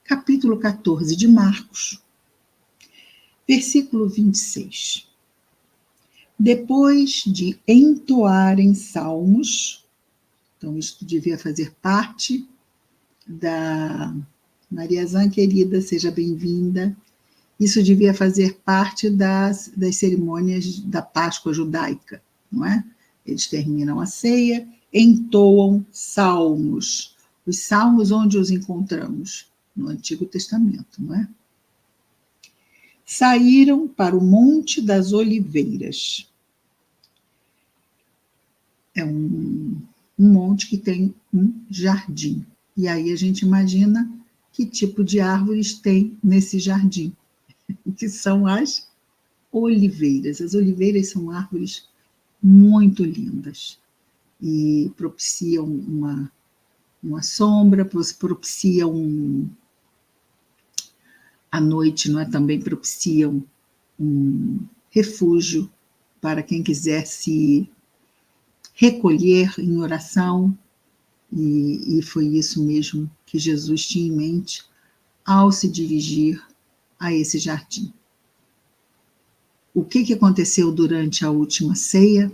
capítulo 14 de Marcos, versículo 26. Depois de entoarem salmos, então isso devia fazer parte da Mariazã querida, seja bem-vinda. Isso devia fazer parte das cerimônias da Páscoa judaica, não é? Eles terminam a ceia, entoam salmos. Os salmos onde os encontramos? No Antigo Testamento, não é? Saíram para o Monte das Oliveiras. É um monte que tem um jardim. E aí a gente imagina que tipo de árvores tem nesse jardim, que são as oliveiras. As oliveiras são árvores muito lindas e propiciam uma sombra, propiciam à noite, não é? Também propiciam um refúgio para quem quiser se recolher em oração, e foi isso mesmo que Jesus tinha em mente ao se dirigir a esse jardim. O que aconteceu durante a última ceia?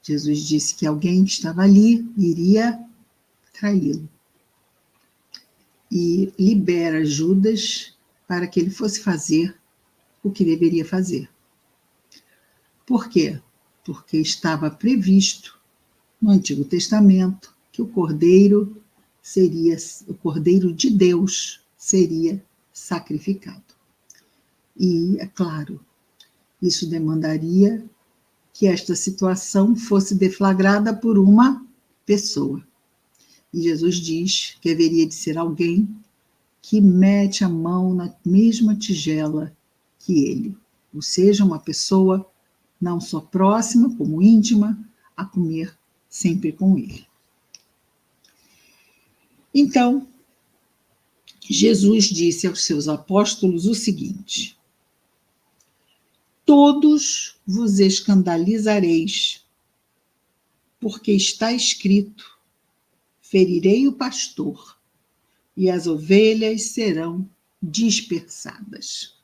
Jesus disse que alguém que estava ali iria traí-lo. E libera Judas para que ele fosse fazer o que deveria fazer. Por quê? Porque estava previsto no Antigo Testamento que o Cordeiro de Deus seria sacrificado. E, é claro, isso demandaria que esta situação fosse deflagrada por uma pessoa. E Jesus diz que haveria de ser alguém que mete a mão na mesma tigela que ele, ou seja, uma pessoa não só próxima, como íntima, a comer sempre com ele. Então, Jesus disse aos seus apóstolos o seguinte: todos vos escandalizareis, porque está escrito: ferirei o pastor, e as ovelhas serão dispersadas.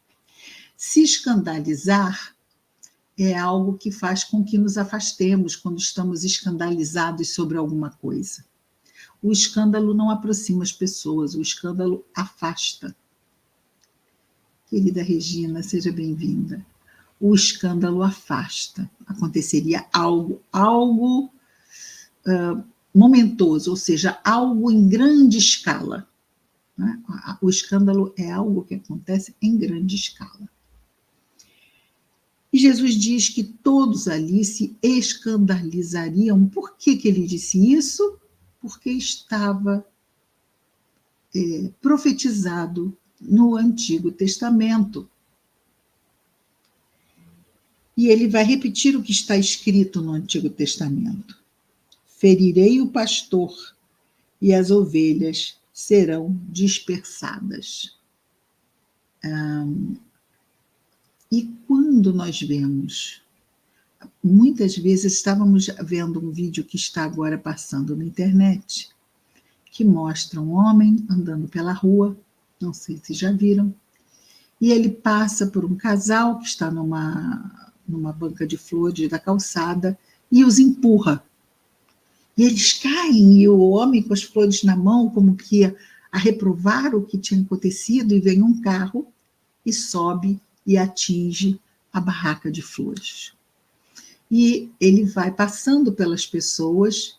Se escandalizar é algo que faz com que nos afastemos quando estamos escandalizados sobre alguma coisa. O escândalo não aproxima as pessoas, o escândalo afasta. Querida Regina, seja bem-vinda. O escândalo afasta. Aconteceria algo momentoso, ou seja, algo em grande escala. Né? O escândalo é algo que acontece em grande escala. E Jesus diz que todos ali se escandalizariam. Por que ele disse isso? Porque estava profetizado no Antigo Testamento. E ele vai repetir o que está escrito no Antigo Testamento: ferirei o pastor, e as ovelhas serão dispersadas. E quando nós vemos, muitas vezes estávamos vendo um vídeo que está agora passando na internet, que mostra um homem andando pela rua, não sei se já viram, e ele passa por um casal que está numa banca de flores da calçada e os empurra. E eles caem, e o homem com as flores na mão, como que ia a reprovar o que tinha acontecido, e vem um carro e sobe e atinge a barraca de flores. E ele vai passando pelas pessoas,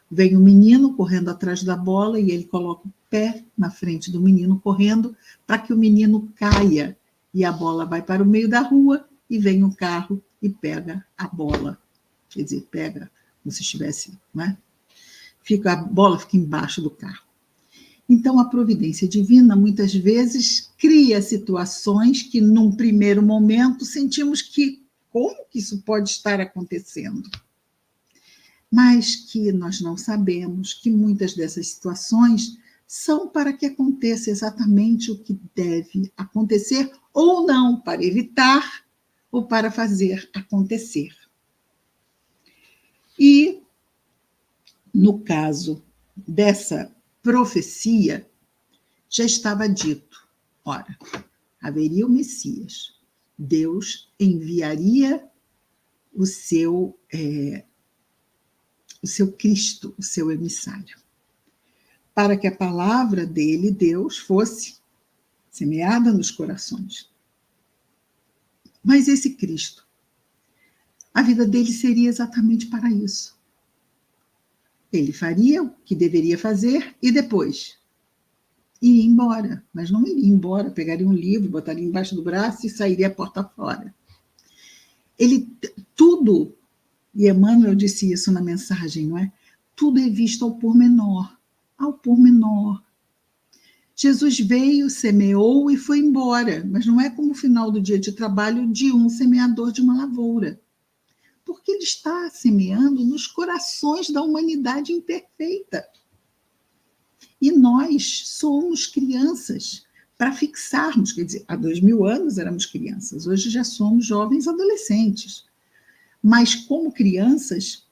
vem um menino correndo atrás da bola, e ele coloca o pé na frente do menino correndo, para que o menino caia, e a bola vai para o meio da rua, e vem um carro e pega a bola. Quer dizer, pega como se estivesse, né? A bola fica embaixo do carro. Então, a providência divina, muitas vezes, cria situações que, num primeiro momento, sentimos que, como que isso pode estar acontecendo? Mas que nós não sabemos que muitas dessas situações são para que aconteça exatamente o que deve acontecer, ou não, para evitar ou para fazer acontecer. E, no caso dessa profecia já estava dito. Ora, haveria o Messias. Deus enviaria o seu Cristo, o seu emissário, para que a palavra dele, Deus, fosse semeada nos corações. Mas esse Cristo, a vida dele seria exatamente para isso. Ele faria o que deveria fazer e depois iria embora. Mas não iria embora, pegaria um livro, botaria embaixo do braço e sairia a porta fora. Tudo, e Emmanuel disse isso na mensagem, não é? Tudo é visto ao pormenor. Ao pormenor. Jesus veio, semeou e foi embora, mas não é como o final do dia de trabalho de um semeador de uma lavoura. Porque ele está semeando nos corações da humanidade imperfeita. E nós somos crianças para fixarmos, quer dizer, há 2000 anos éramos crianças, hoje já somos jovens adolescentes. Mas como crianças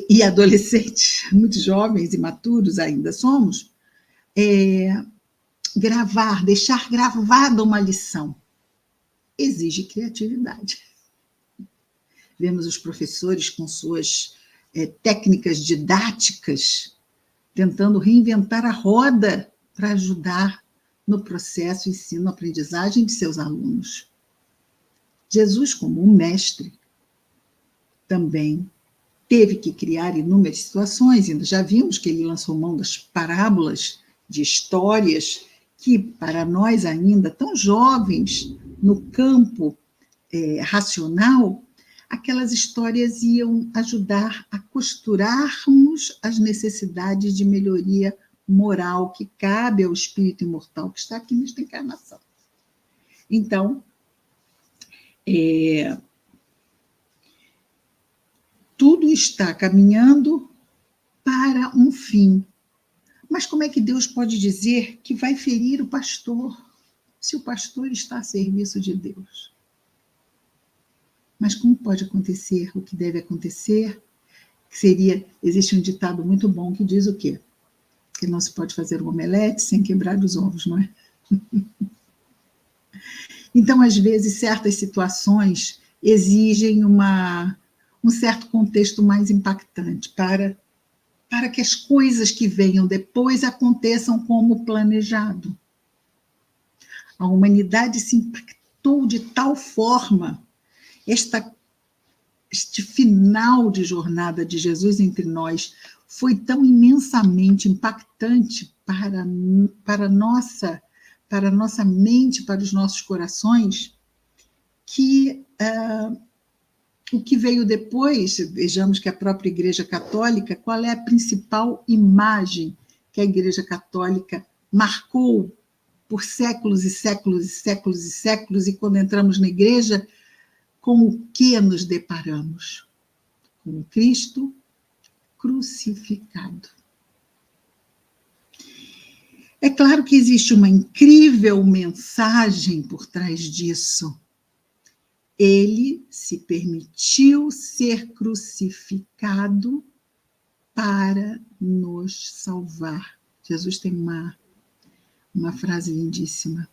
e adolescentes, muito jovens e maturos ainda somos, deixar gravada uma lição, exige criatividade. Vemos os professores com suas técnicas didáticas tentando reinventar a roda para ajudar no processo ensino-aprendizagem de seus alunos. Jesus, como um mestre, também teve que criar inúmeras situações, e já vimos que ele lançou mão das parábolas, de histórias que, para nós ainda tão jovens, no campo racional, aquelas histórias iam ajudar a costurarmos as necessidades de melhoria moral que cabe ao espírito imortal que está aqui nesta encarnação. Então, tudo está caminhando para um fim. Mas como é que Deus pode dizer que vai ferir o pastor, se o pastor está a serviço de Deus? Mas como pode acontecer o que deve acontecer? Existe um ditado muito bom que diz o quê? Que não se pode fazer um omelete sem quebrar os ovos, não é? Então, às vezes, certas situações exigem um certo contexto mais impactante para que as coisas que venham depois aconteçam como planejado. A humanidade se impactou de tal forma, este final de jornada de Jesus entre nós foi tão imensamente impactante para a nossa mente, para os nossos corações, que o que veio depois, vejamos que a própria Igreja Católica, qual é a principal imagem que a Igreja Católica marcou por séculos e séculos e séculos e séculos, e quando entramos na igreja, com o que nos deparamos? Com Cristo crucificado. É claro que existe uma incrível mensagem por trás disso. Ele se permitiu ser crucificado para nos salvar. Jesus tem uma frase lindíssima.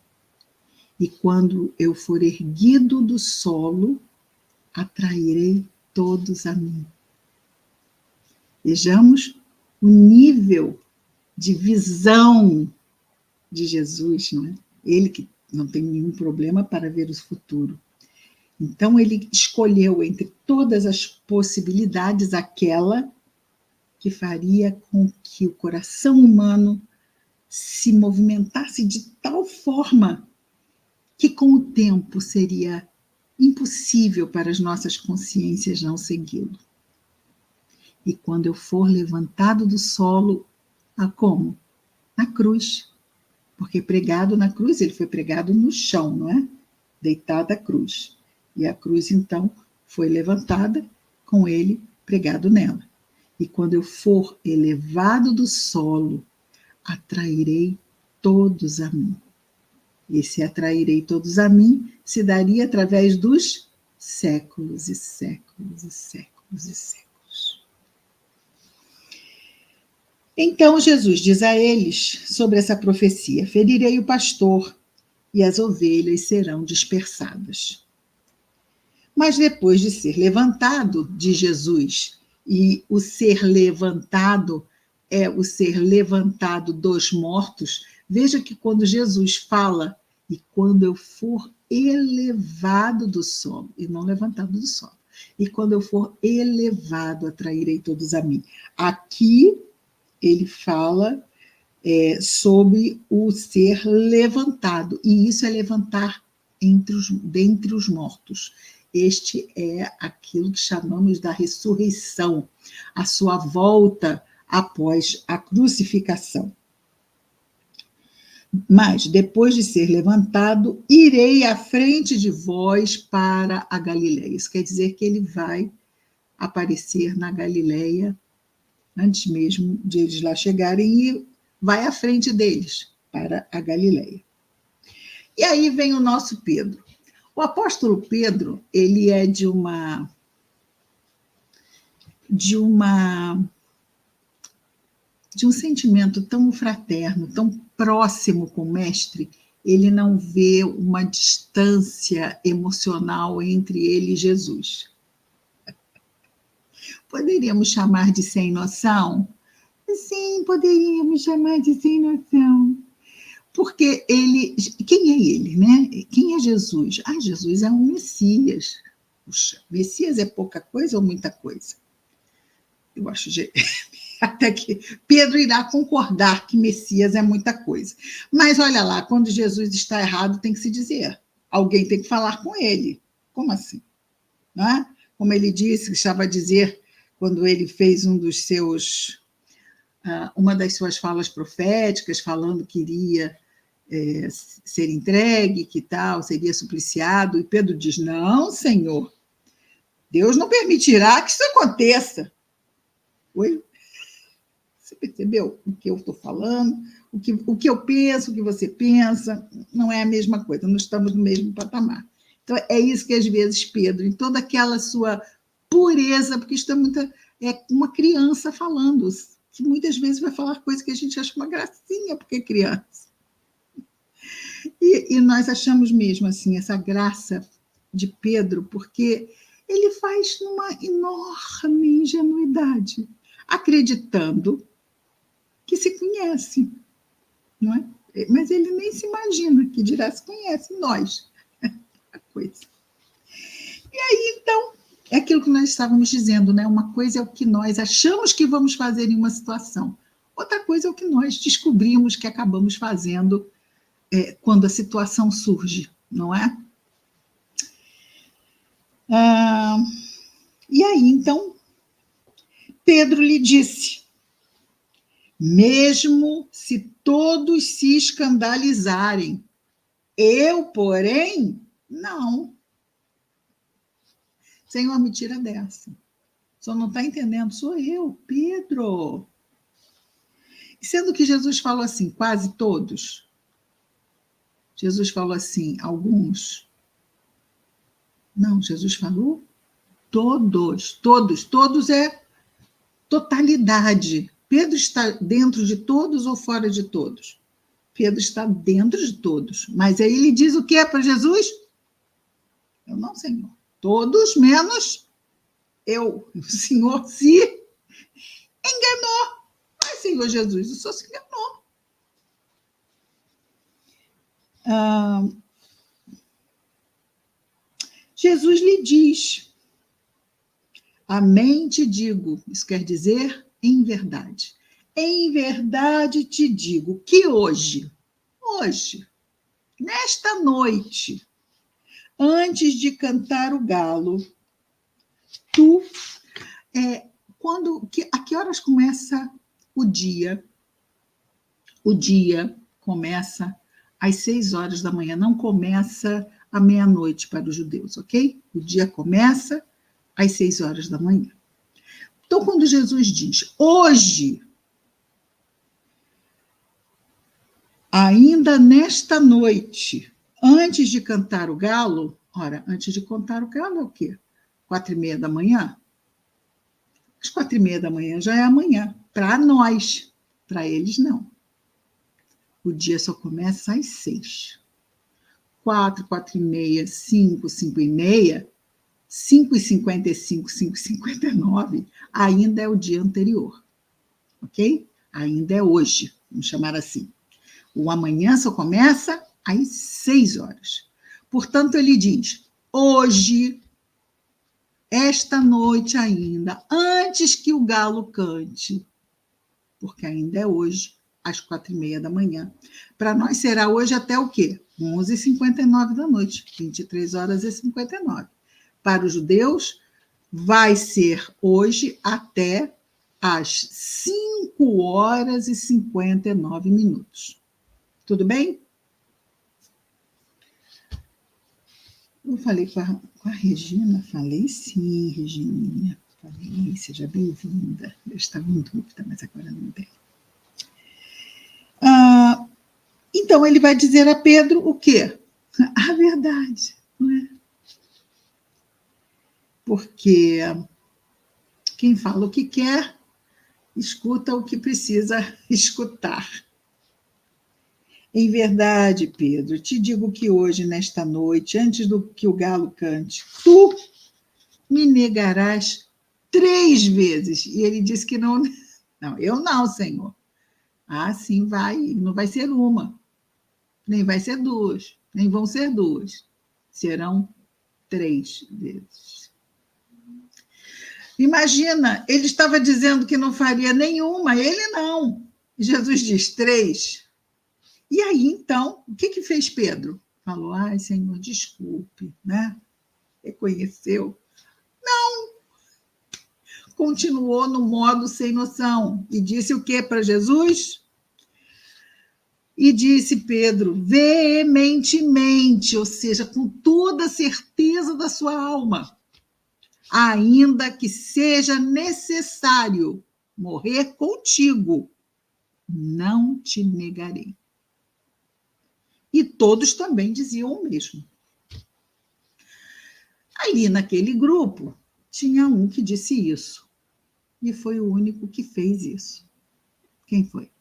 E quando eu for erguido do solo, atrairei todos a mim. Vejamos o nível de visão de Jesus, não é? Ele que não tem nenhum problema para ver o futuro. Então, ele escolheu entre todas as possibilidades aquela que faria com que o coração humano se movimentasse de tal forma que, com o tempo, seria impossível para as nossas consciências não segui-lo. E quando eu for levantado do solo, como? Na cruz. Porque pregado na cruz, ele foi pregado no chão, não é? Deitado à cruz. E a cruz, então, foi levantada com ele pregado nela. E quando eu for elevado do solo, atrairei todos a mim. Esse atrairei todos a mim se daria através dos séculos e séculos e séculos e séculos. Então Jesus diz a eles sobre essa profecia: ferirei o pastor e as ovelhas serão dispersadas. Mas depois de ser levantado, de Jesus, e o ser levantado é o ser levantado dos mortos, veja que quando Jesus fala, e quando eu for elevado do solo, e não levantado do solo, e quando eu for elevado, atrairei todos a mim. Aqui ele fala sobre o ser levantado, e isso é levantar dentre os mortos. Este é aquilo que chamamos da ressurreição, a sua volta após a crucificação. Mas, depois de ser levantado, irei à frente de vós para a Galileia. Isso quer dizer que ele vai aparecer na Galileia antes mesmo de eles lá chegarem, e vai à frente deles para a Galileia. E aí vem o nosso Pedro. O apóstolo Pedro, ele é de um sentimento tão fraterno, tão próximo com o mestre, ele não vê uma distância emocional entre ele e Jesus. Poderíamos chamar de sem noção? Sim, poderíamos chamar de sem noção. Porque ele... Quem é ele, né? Quem é Jesus? Jesus é um Messias. Puxa, Messias é pouca coisa ou muita coisa? Eu acho até que Pedro irá concordar que Messias é muita coisa. Mas olha lá, quando Jesus está errado, tem que se dizer. Alguém tem que falar com ele. Como assim? Não é? Como ele disse, estava a dizer quando ele fez uma das suas falas proféticas, falando que iria ser entregue, que tal, seria supliciado, e Pedro diz: não, Senhor, Deus não permitirá que isso aconteça. Oi? Você percebeu o que eu estou falando? O que eu penso, o que você pensa, não é a mesma coisa, não estamos no mesmo patamar. Então, é isso que, às vezes, Pedro, em toda aquela sua pureza, porque isso é uma criança falando, que muitas vezes vai falar coisas que a gente acha uma gracinha, porque é criança. E nós achamos mesmo assim essa graça de Pedro, porque ele faz numa enorme ingenuidade, acreditando que se conhece, não é? Mas ele nem se imagina que dirá se conhece nós. A coisa. E aí, então, é aquilo que nós estávamos dizendo, né? Uma coisa é o que nós achamos que vamos fazer em uma situação, outra coisa é o que nós descobrimos que acabamos fazendo quando a situação surge, não é? E aí, então, Pedro lhe disse: mesmo se todos se escandalizarem, eu, porém, não. Senhor, me tira dessa. Só não está entendendo, sou eu, Pedro. Sendo que Jesus falou assim, quase todos. Jesus falou assim, alguns. Não, Jesus falou todos é totalidade. Pedro está dentro de todos ou fora de todos? Pedro está dentro de todos. Mas aí ele diz o que é para Jesus? Eu não, Senhor. Todos menos eu. O Senhor se enganou. Mas, Senhor Jesus, o Senhor se enganou. Jesus lhe diz: amém te digo, isso quer dizer em verdade. Em verdade te digo que hoje, nesta noite, antes de cantar o galo, tu, a que horas começa o dia? O dia começa às 6 horas da manhã, não começa à meia-noite para os judeus, ok? O dia começa às 6 horas da manhã. Então, quando Jesus diz, hoje, ainda nesta noite, antes de cantar o galo, ora, antes de cantar o galo é o quê? 4:30 da manhã? Às 4:30 da manhã já é amanhã, para nós. Para eles, não. O dia só começa às 6. 4, 4 e meia, 5, 5 e meia, 5h55, 5h59, ainda é o dia anterior, ok? Ainda é hoje, vamos chamar assim. O amanhã só começa às 6 horas. Portanto, ele diz, hoje, esta noite ainda, antes que o galo cante, porque ainda é hoje, às 4h30 da manhã. Para nós será hoje até o quê? 11h59 da noite, 23h59. Para os judeus, vai ser hoje até às 5h59. Tudo bem? Eu falei com a Regina, falei sim, Regininha. Falei, seja bem-vinda. Eu estava em dúvida, mas agora não tem. Então, ele vai dizer a Pedro o quê? A verdade, não é? Porque quem fala o que quer, escuta o que precisa escutar. Em verdade, Pedro, te digo que hoje, nesta noite, antes do que o galo cante, tu me negarás 3 vezes. E ele disse que não. Não, eu não, Senhor. Ah, sim, vai. Não vai ser uma, nem vai ser 2, nem vão ser 2. Serão 3 vezes. Imagina, ele estava dizendo que não faria nenhuma, ele não. Jesus diz 3. E aí, então, o que fez Pedro? Falou, ai, Senhor, desculpe, né? Reconheceu. Não! Continuou no modo sem noção. E disse o que para Jesus? E disse Pedro, veementemente, ou seja, com toda a certeza da sua alma, ainda que seja necessário morrer contigo, não te negarei. E todos também diziam o mesmo. Ali naquele grupo, tinha um que disse isso. E foi o único que fez isso. Quem foi?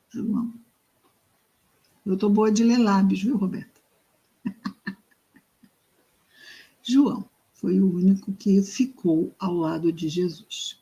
João. Eu estou boa de ler lábios, viu, Roberta? João foi o único que ficou ao lado de Jesus.